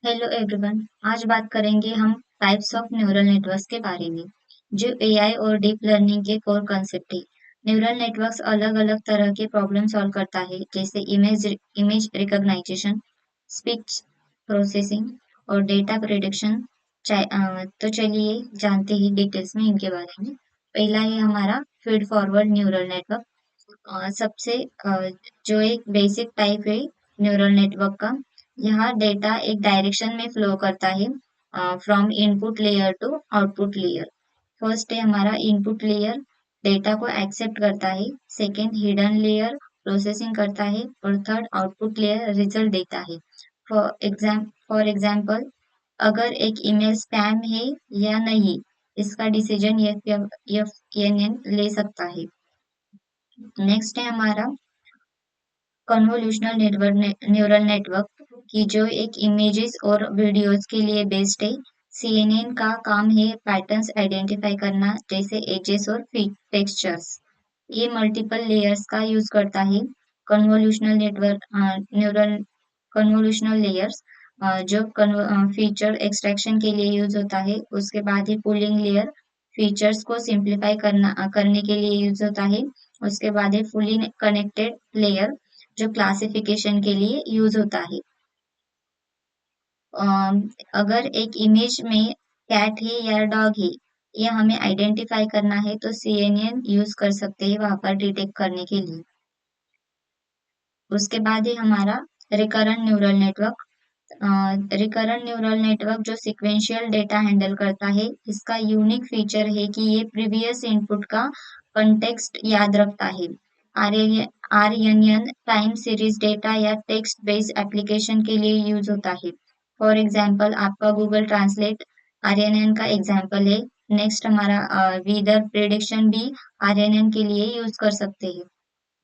Hello everyone. आज बात करेंगे हम टाइप्स ऑफ न्यूरल नेटवर्क्स के बारे में, जो एआई और डीप लर्निंग के कोर कंसेप्ट है। न्यूरल नेटवर्क्स अलग-अलग तरह के प्रॉब्लम सॉल्व करता है, जैसे इमेज रिकॉग्निशन, स्पीच प्रोसेसिंग और डेटा प्रिडिक्शन। तो चलिए जानते हैं डिटेल्स में इनके बारे में। पहला है हमारा फीड फॉरवर्ड न्यूरल नेटवर्क। सबसे जो एक बेसिक टाइप है न्यूरल नेटवर्क का। यहाँ डेटा एक डायरेक्शन में फ्लो करता है, from input layer to output layer. First है हमारा इनपुट लेयर, डेटा को एक्सेप्ट करता है। सेकेंड हिडन लेयर, प्रोसेसिंग करता है। और थर्ड आउटपुट लेयर, रिजल्ट देता है। फॉर एग्जाम्पल, अगर एक ईमेल स्पैम है या नहीं, इसका डिसीजन एफएनएन ले सकता है। नेक्स्ट है हमारा कन्वोल्यूशनल न्यूरल नेटवर्क, की जो एक इमेजेस और वीडियोस के लिए बेस्ड है। सीएनएन का काम है पैटर्न्स आइडेंटिफाई करना, जैसे एजेस और टेक्सचर्स। ये मल्टीपल लेयर्स का यूज करता है। Convolutional network neural convolutional layers जो फीचर एक्सट्रैक्शन के लिए यूज होता है। उसके बाद है पुलिंग लेयर, फीचर्स को सिंप्लीफाई करने के लिए यूज होता है। उसके बाद है फुली कनेक्टेड लेयर, जो क्लासिफिकेशन के लिए यूज होता है। अम, अगर एक इमेज में कैट है या डॉग है, ये हमें आइडेंटिफाई करना है, तो सीएनएन यूज कर सकते हैं वहां पर डिटेक्ट करने के लिए। उसके बाद है हमारा recurrent neural network. Recurrent neural network जो सीक्वेंशियल डेटा हैंडल करता है। इसका यूनिक फीचर है कि ये प्रीवियस इनपुट का कंटेक्स्ट याद रखता है। आरएनएन टाइम सीरीज डेटा या टेक्स्ट बेस्ड एप्लीकेशन के लिए यूज होता है। फॉर एग्जांपल, आपका गूगल ट्रांसलेट आरएनएन का एग्जांपल है। नेक्स्ट हमारा वेदर प्रेडिक्शन भी आरएनएन के लिए यूज कर सकते हैं।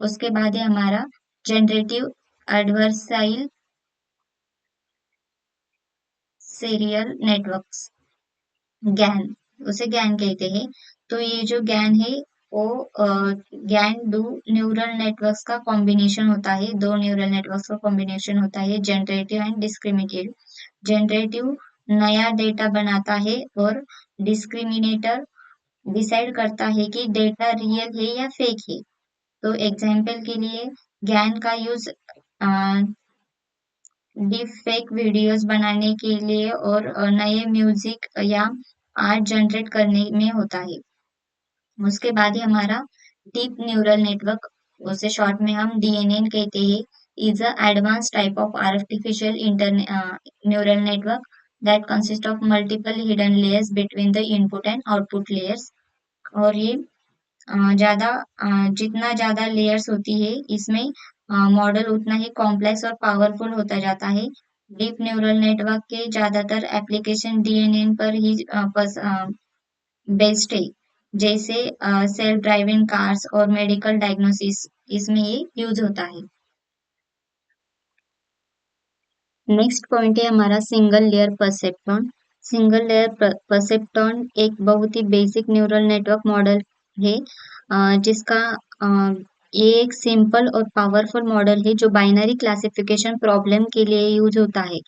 उसके बाद है हमारा जनरेटिव एडवर्साइल सीरियल नेटवर्क्स, गैन, उसे गैन कहते हैं। तो ये जो गैन है वो गैन दो न्यूरल नेटवर्क्स का कॉम्बिनेशन होता है। दो न्यूरल नेटवर्क्स का कॉम्बिनेशन होता है, जनरेटिव एंड डिस्क्रिमिनेटिव। जनरेटिव नया डेटा बनाता है और डिस्क्रिमिनेटर डिसाइड करता है कि डेटा रियल है या फेक है। तो एग्जाम्पल के लिए गैन का यूज डीप फेक वीडियोस बनाने के लिए और नए म्यूजिक या आर्ट जनरेट करने में होता है। उसके बाद ही हमारा डीप न्यूरल नेटवर्क, उसे शॉर्ट में हम डीएनएन कहते हैं, is a advance type of artificial neural network that consist of multiple hidden layers between the input and output layers. और ये ज्यादा जितना ज्यादा लेयर्स होती है इसमें, मॉडल उतना ही कॉम्प्लेक्स और पावरफुल होता जाता है। डीप न्यूरल नेटवर्क के ज्यादातर एप्लीकेशन डीएनएन पर ही बेस्ड है, जैसे सेल्फ ड्राइविंग कार्स और मेडिकल डायग्नोसिस, इसमें ये यूज होता है। नेक्स्ट पॉइंट है हमारा single layer perceptron. Single layer perceptron एक बहुत ही बेसिक न्यूरल नेटवर्क मॉडल है, जिसका ये एक सिंपल और पावरफुल मॉडल है जो बाइनरी क्लासिफिकेशन प्रॉब्लम के लिए यूज होता है।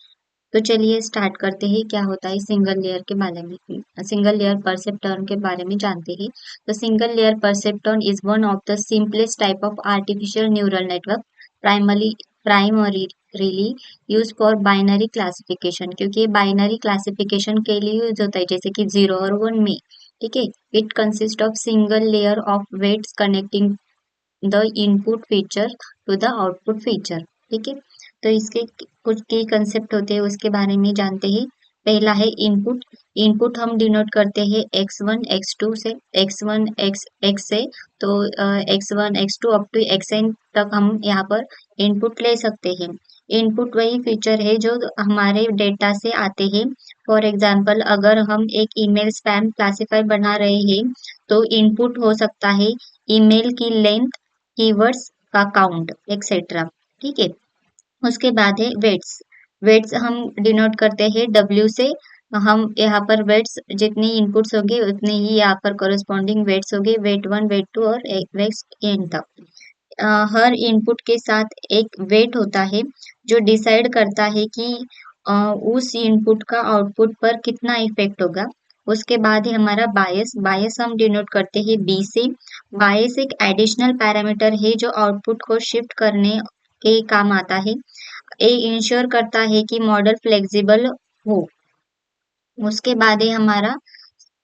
तो चलिए स्टार्ट करते हैं क्या होता है सिंगल लेयर के बारे में, सिंगल लेयर परसेप्ट्रॉन के बारे में जानते हैं। तो single layer perceptron is one of the simplest type of artificial neural network, primarily use for binary classification, क्योंकि ये बाइनरी क्लासिफिकेशन के लिए यूज होता है, जैसे कि 0 और 1 में। ठीक है। It consist of single layer of weights connecting the input feature to the output feature. ठीक है। तो इसके कुछ की कंसेप्ट होते हैं, उसके बारे में जानते हैं। पहला है इनपुट। इनपुट हम डिनोट करते हैं x1 x2 से, x1 x से। तो x1 x2 up to xn तक हम यहाँ पर इनपुट ले सकते हैं। इनपुट वही फीचर है जो हमारे डेटा से आते हैं। फॉर एग्जाम्पल, अगर हम एक ईमेल स्पैम क्लासिफाई बना रहे हैं, तो इनपुट हो सकता है ईमेल की लेंथ, कीवर्ड्स का काउंट, एक्सेट्रा। ठीक है। उसके बाद है वेट्स। वेट्स हम डिनोट करते हैं W से। हम यहाँ पर वेट्स जितनी इनपुट्स होगी उतनी ही यहाँ पर कोरिस्पॉन्डिंग वेट्स होगी, वेट 1 वेट 2 और वेट एन तक। हर इनपुट के साथ एक वेट होता है जो डिसाइड करता है कि उस इनपुट का आउटपुट पर कितना इफेक्ट होगा। उसके बाद है हमारा बायस। बायस हम डिनोट करते हैं बी से। बायस एक एडिशनल पैरामीटर है जो आउटपुट को शिफ्ट करने के काम आता है। ये इंश्योर करता है कि मॉडल फ्लेक्सिबल हो। उसके बाद है हमारा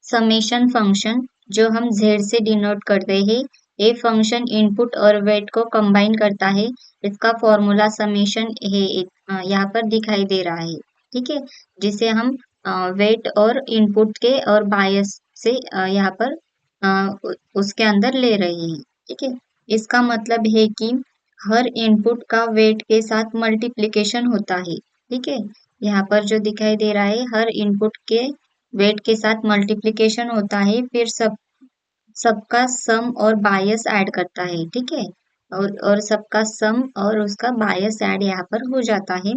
समेशन फंक्शन जो हम z से डिनोट करते हैं। ये फंक्शन इनपुट और वेट को कंबाइन करता है। इसका फॉर्मूला समेशन है, यहाँ पर दिखाई दे रहा है। ठीक है, जिसे हम वेट और इनपुट के और बायस से यहाँ पर उसके अंदर ले रहे हैं। ठीक है, इसका मतलब है कि हर इनपुट का वेट के साथ मल्टीप्लिकेशन होता है। ठीक है, यहाँ पर जो दिखाई दे रहा है हर इनपुट के वेट के साथ मल्टीप्लिकेशन होता है, फिर सबका सम और बायस ऐड करता है। ठीक है, और सबका सम और उसका बायस ऐड यहाँ पर हो जाता है।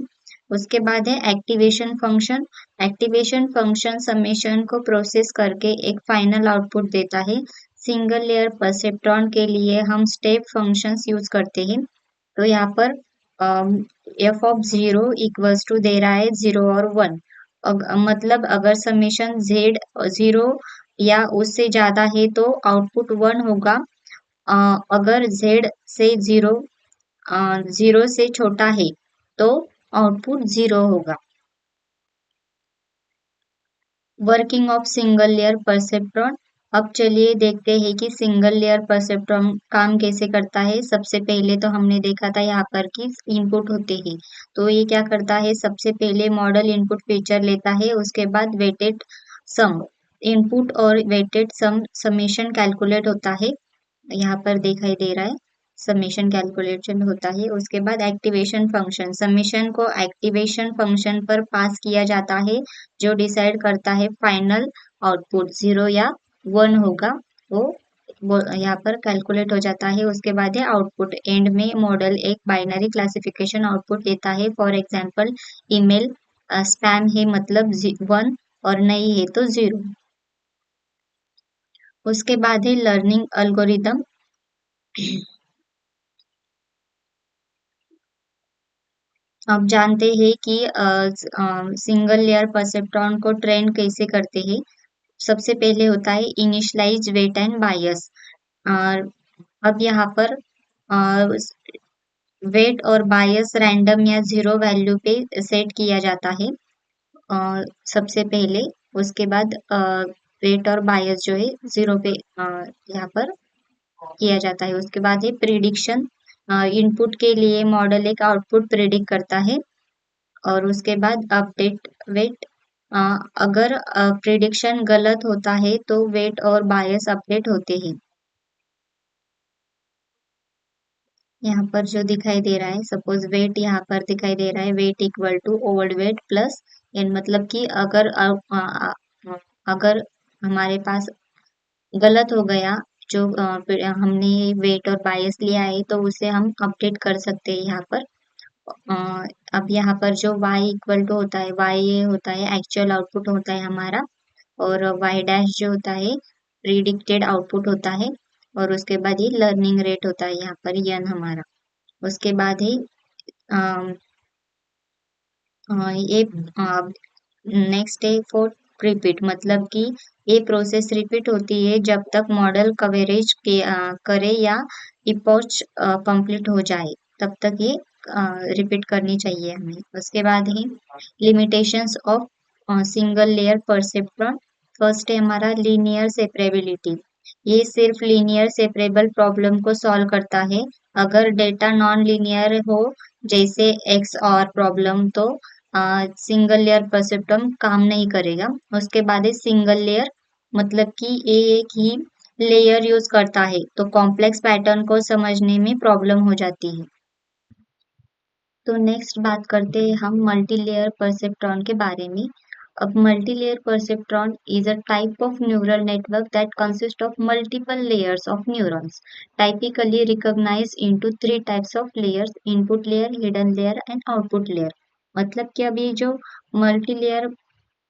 उसके बाद है activation function. Activation function summation को प्रोसेस करके एक फाइनल आउटपुट देता है। सिंगल लेयर परसेप्ट्रॉन के लिए हम स्टेप फंक्शंस यूज करते हैं। तो यहाँ पर f of zero equals to दे रहा है 0 और 1। मतलब अगर समेशन जेड 0 या उससे ज्यादा है तो आउटपुट 1 होगा। अगर z से 0 से छोटा है तो आउटपुट 0 होगा। Working of single layer perceptron. अब चलिए देखते हैं कि सिंगल लेयर परसेप्ट्रॉन काम कैसे करता है। सबसे पहले तो हमने देखा था यहाँ पर कि इनपुट होते हैं, तो ये क्या करता है, सबसे पहले मॉडल इनपुट फीचर लेता है, उसके बाद वेटेड सम इनपुट और वेटेड सम समेशन कैलकुलेट होता है। यहाँ पर दिखाई दे रहा है समेशन कैलकुलेशन होता है। उसके बाद एक्टिवेशन फंक्शन, समेशन को एक्टिवेशन फंक्शन पर पास किया जाता है जो डिसाइड करता है फाइनल आउटपुट 0 या 1 होगा। वो यहाँ पर कैलकुलेट हो जाता है। उसके बाद है आउटपुट। एंड में मॉडल एक बाइनरी क्लासिफिकेशन आउटपुट देता है। फॉर एग्जाम्पल ईमेल स्पैम है मतलब 1 और नहीं है तो 0। उसके बाद है लर्निंग अल्गोरिदम। आप जानते हैं कि सिंगल लेयर परसेप्ट्रॉन को ट्रेन कैसे करते हैं। सबसे पहले होता है इनिशियलाइज वेट एंड बायस। और अब यहाँ पर वेट और बायस रैंडम या 0 वैल्यू पे सेट किया जाता है सबसे पहले। उसके बाद वेट और बायस जो है 0 पे यहाँ पर किया जाता है। उसके बाद है प्रिडिक्शन। इनपुट के लिए मॉडल एक आउटपुट प्रिडिक्ट करता है। और उसके बाद अपडेट वेट। अगर प्रिडिक्शन गलत होता है तो वेट और बायस अपडेट होते हैं। यहाँ पर जो दिखाई दे रहा है, सपोज वेट यहाँ पर दिखाई दे रहा है, weight equal to old weight plus N, मतलब कि अगर हमारे पास गलत हो गया जो हमने वेट और बायस लिया है तो उसे हम अपडेट कर सकते हैं यहाँ पर। अब यहाँ पर जो y इक्वल टू होता है, y ये होता है एक्चुअल आउटपुट होता है हमारा, और y डैश जो होता है प्रिडिक्टेड आउटपुट होता है। और उसके बाद ये लर्निंग रेट होता है यहाँ पर n हमारा। उसके बाद ही ये नेक्स्ट है फॉर रिपीट, मतलब कि ये प्रोसेस रिपीट होती है जब तक मॉडल कवरेज के करे या इपोच कंप्लीट हो जाए, तब तक ये रिपीट करनी चाहिए हमें। उसके बाद ही limitations of single layer perceptron. First है हमारा लीनियर सेपरेबिलिटी। ये सिर्फ लीनियर सेपरेबल प्रॉब्लम को सॉल्व करता है। अगर डेटा नॉन लीनियर हो जैसे एक्स और प्रॉब्लम तो सिंगल लेयर परसेप्ट्रॉन काम नहीं करेगा। उसके बाद है सिंगल लेयर, मतलब कि ये एक ही लेयर यूज करता है तो कॉम्प्लेक्स पैटर्न को समझने में प्रॉब्लम हो जाती है। तो नेक्स्ट बात करते हैं हम मल्टी लेयर परसेप्ट्रॉन के बारे में। अब multi layer perceptron is a type of neural network that consist of multiple layers of neurons, typically recognized into 3 types of layers: input layer, hidden layer and output layer। मतलब कि अभी जो multi layer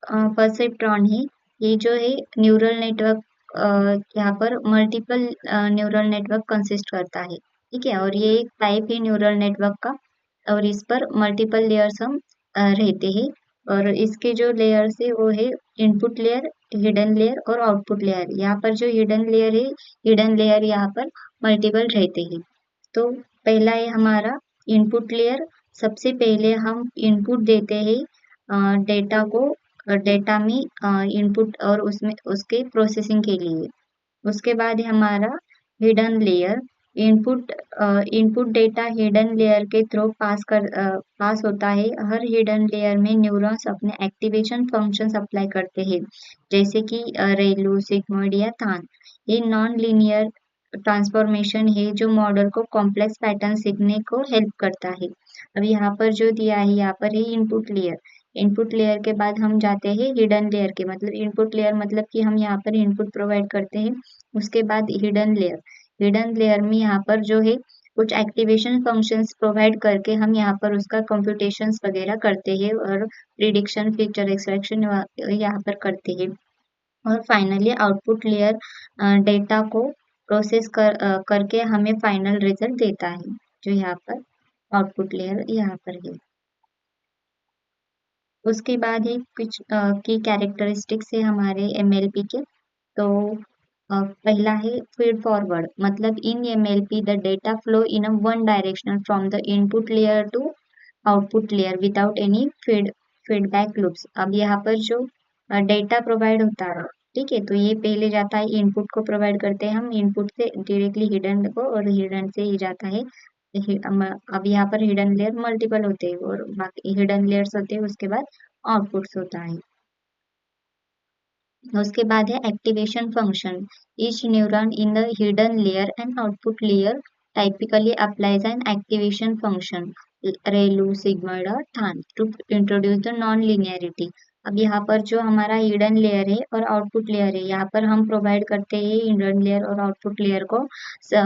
perceptron है, ये जो है neural network यहाँ पर मल्टीपल न्यूरल नेटवर्क कंसिस्ट करता है। ठीक है, और ये एक टाइप है न्यूरल नेटवर्क का, और इस पर मल्टीपल लेयर्स हम रहते हैं। और इसके जो लेयर्स है वो है इनपुट लेयर, हिडन लेयर और आउटपुट लेयर। यहाँ पर जो हिडन लेयर है, हिडन लेयर यहाँ पर मल्टीपल रहते हैं। तो पहला है हमारा इनपुट लेयर। सबसे पहले हम इनपुट देते हैं डेटा को, डेटा में इनपुट और उसमें उसके प्रोसेसिंग के लिए। उसके बाद है हमारा hidden layer. Input input data hidden layer के थ्रू पास होता है। हर हिडन लेयर में न्यूरॉन्स अपने एक्टिवेशन फंक्शंस अप्लाई करते हैं, जैसे कि रेलू, सिग्मॉइड या थान। ये नॉन लीनियर ट्रांसफॉर्मेशन है जो मॉडल को कॉम्प्लेक्स पैटर्न सीखने को हेल्प करता है। अब यहाँ पर जो दिया है, यहाँ पर है इनपुट लेयर। इनपुट लेयर के बाद हम जाते हैं हिडन लेयर के, मतलब इनपुट लेयर मतलब कि हम यहाँ पर इनपुट प्रोवाइड करते हैं। उसके बाद हिडन लेयर, हिडन लेयर में यहाँ पर जो है कुछ एक्टिवेशन फंक्शंस प्रोवाइड करके हम यहाँ पर उसका कंप्यूटेशंस वगैरह करते हैं और प्रिडिक्शन, फीचर एक्सट्रैक्शन यहाँ पर करते हैं। और फाइनली आउटपुट लेयर डेटा को प्रोसेस करके हमें फाइनल रिजल्ट देता है, जो यहाँ पर आउटपुट लेयर यहाँ पर है। उसके बाद है कुछ की कैरेक्टरिस्टिक्स है हमारे एमएलपी के। तो पहला है फीड फॉरवर्ड, मतलब in MLP the data flow in a one direction from the input layer to output layer without any feedback loops. अब यहाँ पर जो डेटा प्रोवाइड होता है, ठीक है, तो ये पहले जाता है इनपुट को प्रोवाइड करते हैं हम, इनपुट से डायरेक्टली हिडन को और हिडन से ही जाता है। अब यहाँ पर हिडन लेयर मल्टीपल होते हैं और बाकी हिडन लेयर्स होते हैं, उसके बाद आउटपुट्स होता है। उसके बाद है activation function. Each neuron in the hidden layer and output layer typically applies an activation function, ReLU, sigmoid और tanh, to introduce the non linearity. अब यहाँ पर जो हमारा हिडन लेयर है और आउटपुट लेयर है, यहाँ पर हम प्रोवाइड करते हैं हिडन लेयर और आउटपुट लेयर को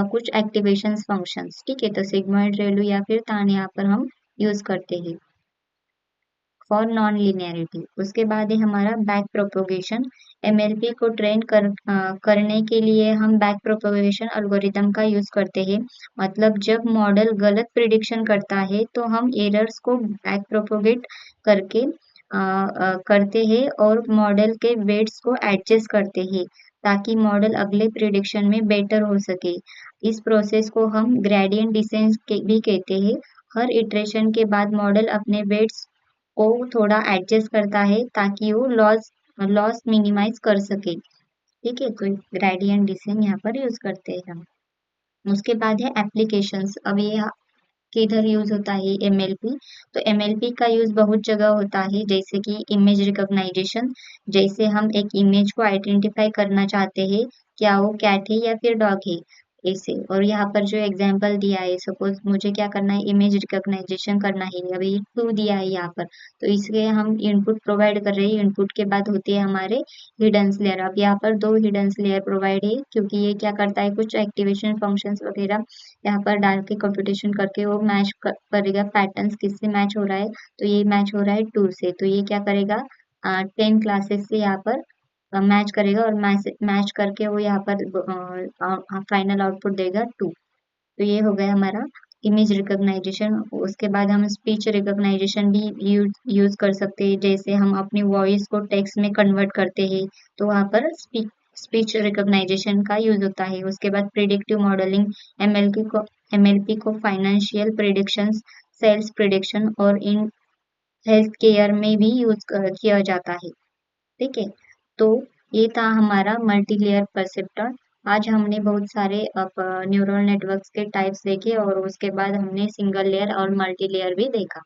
कुछ एक्टिवेशन फंक्शंस, ठीक है। तो सिग्मॉइड, रेलू या फिर थान यहाँ पर हम यूज करते हैं फॉर नॉन लिनियरिटी। उसके बाद है हमारा बैक प्रोपोगेशन। एमएलपी को करने के लिए हम बैक प्रोपोगेशन एल्गोरिदम का यूज करते हैं। मतलब जब मॉडल गलत प्रिडिक्शन करता है तो हम एरर्स को बैक प्रोपोगेट करके करते हैं और मॉडल के वेट्स को एडजस्ट करते हैं ताकि मॉडल अगले प्रिडिक्शन में बेटर हो सके। इस प्रोसेस को हम ग्रेडियंट डिसेंट भी कहते हैं। हर इटरेशन के बाद मॉडल अपने वेट्स को थोड़ा एडजस्ट करता है ताकि वो लॉस लॉस मिनिमाइज कर सके, ठीक है। तो ग्रेडियंट डिसेंट यहाँ पर यूज करते हैं हम। उसके बाद है एप्लीकेशंस। अब ये किधर यूज होता है एमएलपी? तो एमएलपी का यूज बहुत जगह होता है, जैसे कि इमेज रिकॉग्नाइजेशन। जैसे हम एक इमेज को आइडेंटिफाई करना चाहते हैं, क्या वो कैट है या फिर डॉग है, ऐसे। और यहाँ पर जो एग्जांपल दिया है, सपोज मुझे क्या करना है, इमेज रिकॉग्नाइजेशन करना है, अभी टू दिया है यहाँ पर, तो इसलिए हम इनपुट प्रोवाइड कर रहे हैं। इनपुट के बाद होती है हमारे हिडन्स लेयर। अब यहाँ पर दो हिडन्स लेयर प्रोवाइड है, क्योंकि ये क्या करता है, कुछ एक्टिवेशन फंक्शंस वगैरह यहाँ पर डाल के कंप्यूटेशन करके वो मैच करेगा पैटर्न्स, किससे मैच हो रहा है, तो ये मैच हो रहा है 2 से, तो ये क्या करेगा 10 क्लासेस से यहाँ पर मैच करेगा और मैच करके वो यहाँ पर फाइनल आउटपुट देगा 2। तो ये हो गया हमारा इमेज रिकॉग्नाइजेशन। उसके बाद हम स्पीच रिकॉग्नाइजेशन भी यूज कर सकते हैं, जैसे हम अपनी वॉइस को टेक्स्ट में कन्वर्ट करते हैं, तो वहाँ पर स्पीच रिकॉग्नाइजेशन का यूज होता है। उसके बाद प्रिडिक्टिव मॉडलिंग। एमएलपी को फाइनेंशियल प्रिडिक्शंस, सेल्स प्रिडिक्शन और इन हेल्थ केयर में भी यूज किया जाता है, ठीक है। तो ये था हमारा मल्टी लेयर परसेप्टर। आज हमने बहुत सारे न्यूरल नेटवर्क्स के टाइप्स देखे और उसके बाद हमने सिंगल लेयर और मल्टी लेयर भी देखा।